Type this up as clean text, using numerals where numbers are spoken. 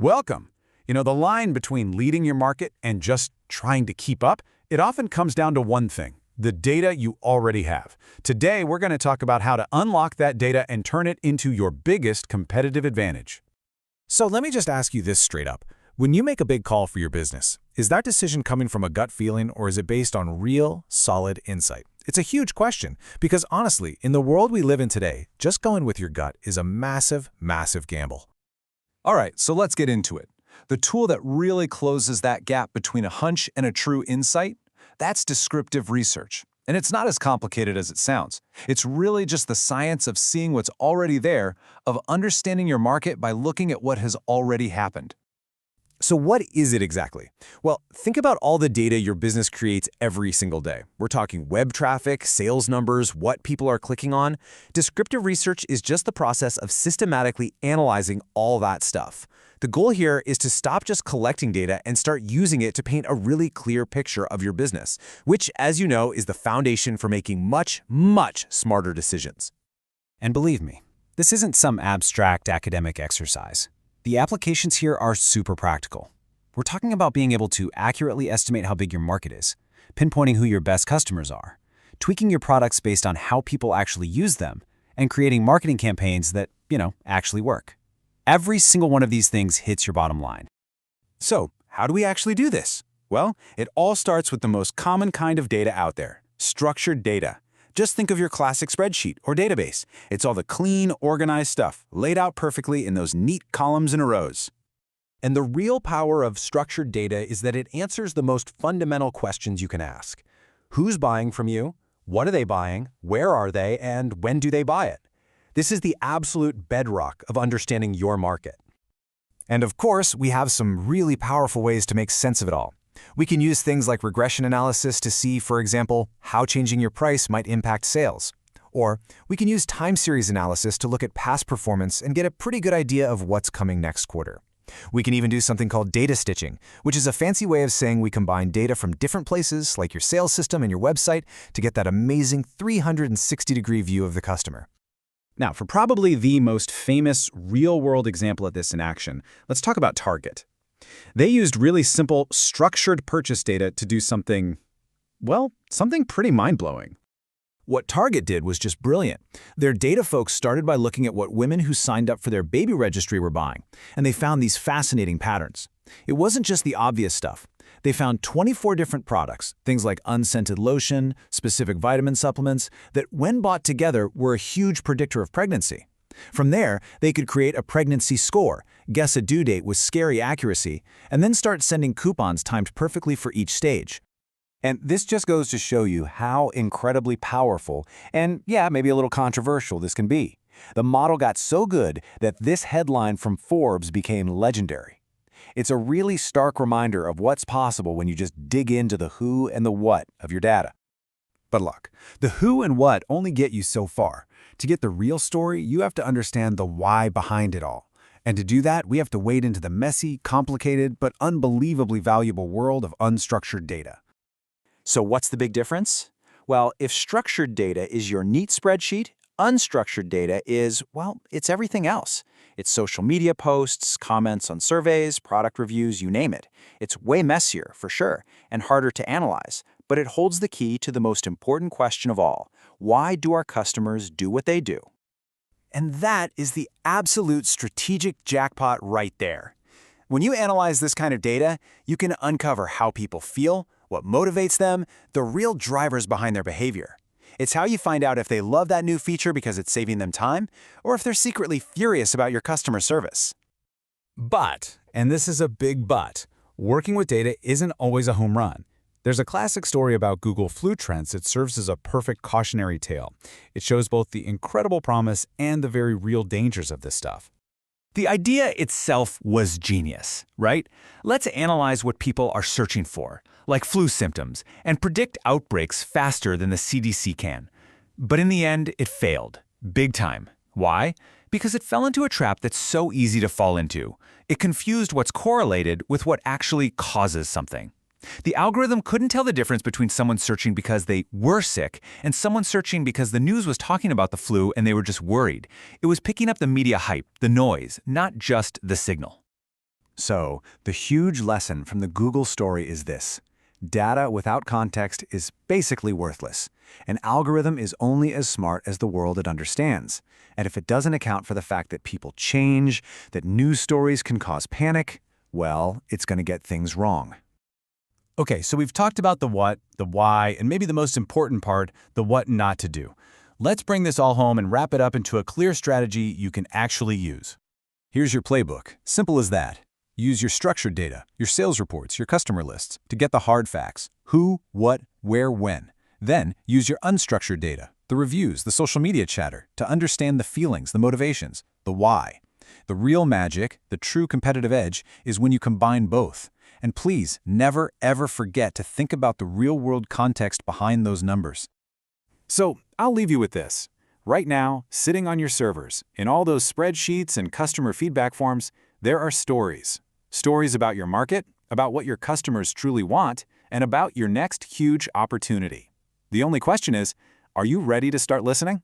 Welcome. The line between leading your market and just trying to keep up, it often comes down to one thing, the data you already have. Today, we're going to talk about how to unlock that data and turn it into your biggest competitive advantage. So let me just ask you this straight up. When you make a big call for your business, is that decision coming from a gut feeling or is it based on real, solid insight? It's a huge question because honestly, in the world we live in today, just going with your gut is a massive, massive gamble. All right, so let's get into it. The tool that really closes that gap between a hunch and a true insight, that's descriptive research. And it's not as complicated as it sounds. It's really just the science of seeing what's already there, of understanding your market by looking at what has already happened. So what is it exactly? Well, think about all the data your business creates every single day. We're talking web traffic, sales numbers, what people are clicking on. Descriptive research is just the process of systematically analyzing all that stuff. The goal here is to stop just collecting data and start using it to paint a really clear picture of your business, which, as you know, is the foundation for making much, much smarter decisions. And believe me, this isn't some abstract academic exercise. The applications here are super practical. We're talking about being able to accurately estimate how big your market is, pinpointing who your best customers are, tweaking your products based on how people actually use them, and creating marketing campaigns that, actually work. Every single one of these things hits your bottom line. So, how do we actually do this? Well, it all starts with the most common kind of data out there, structured data. Just think of your classic spreadsheet or database. It's all the clean, organized stuff, laid out perfectly in those neat columns and rows. And the real power of structured data is that it answers the most fundamental questions you can ask. Who's buying from you? What are they buying? Where are they? And when do they buy it? This is the absolute bedrock of understanding your market. And of course, we have some really powerful ways to make sense of it all. We can use things like regression analysis to see, for example, how changing your price might impact sales. Or we can use time series analysis to look at past performance and get a pretty good idea of what's coming next quarter. We can even do something called data stitching, which is a fancy way of saying we combine data from different places, like your sales system and your website, to get that amazing 360-degree view of the customer. Now, for probably the most famous real-world example of this in action, let's talk about Target. They used really simple, structured purchase data to do something pretty mind-blowing. What Target did was just brilliant. Their data folks started by looking at what women who signed up for their baby registry were buying, and they found these fascinating patterns. It wasn't just the obvious stuff. They found 24 different products, things like unscented lotion, specific vitamin supplements, that when bought together were a huge predictor of pregnancy. From there, they could create a pregnancy score, guess a due date with scary accuracy, and then start sending coupons timed perfectly for each stage. And this just goes to show you how incredibly powerful and, maybe a little controversial this can be. The model got so good that this headline from Forbes became legendary. It's a really stark reminder of what's possible when you just dig into the who and the what of your data. But look, the who and what only get you so far. To get the real story, you have to understand the why behind it all. And to do that, we have to wade into the messy, complicated, but unbelievably valuable world of unstructured data. So what's the big difference? Well, if structured data is your neat spreadsheet, unstructured data is, it's everything else. It's social media posts, comments on surveys, product reviews, you name it. It's way messier, for sure, and harder to analyze, but it holds the key to the most important question of all. Why do our customers do what they do? And that is the absolute strategic jackpot right there. When you analyze this kind of data, you can uncover how people feel, what motivates them, the real drivers behind their behavior. It's how you find out if they love that new feature because it's saving them time, or if they're secretly furious about your customer service. But, and this is a big but, working with data isn't always a home run. There's a classic story about Google flu trends that serves as a perfect cautionary tale. It shows both the incredible promise and the very real dangers of this stuff. The idea itself was genius, right? Let's analyze what people are searching for, like flu symptoms, and predict outbreaks faster than the CDC can. But in the end, it failed. Big time. Why? Because it fell into a trap that's so easy to fall into. It confused what's correlated with what actually causes something. The algorithm couldn't tell the difference between someone searching because they were sick and someone searching because the news was talking about the flu and they were just worried. It was picking up the media hype, the noise, not just the signal. So, the huge lesson from the Google story is this. Data without context is basically worthless. An algorithm is only as smart as the world it understands. And if it doesn't account for the fact that people change, that news stories can cause panic, well, it's going to get things wrong. Okay, so we've talked about the what, the why, and maybe the most important part, the what not to do. Let's bring this all home and wrap it up into a clear strategy you can actually use. Here's your playbook. Simple as that. Use your structured data, your sales reports, your customer lists to get the hard facts: who, what, where, when. Then use your unstructured data, the reviews, the social media chatter, to understand the feelings, the motivations, the why. The real magic, the true competitive edge, is when you combine both. And please, never ever forget to think about the real-world context behind those numbers. So, I'll leave you with this. Right now, sitting on your servers, in all those spreadsheets and customer feedback forms, there are stories. Stories about your market, about what your customers truly want, and about your next huge opportunity. The only question is, are you ready to start listening?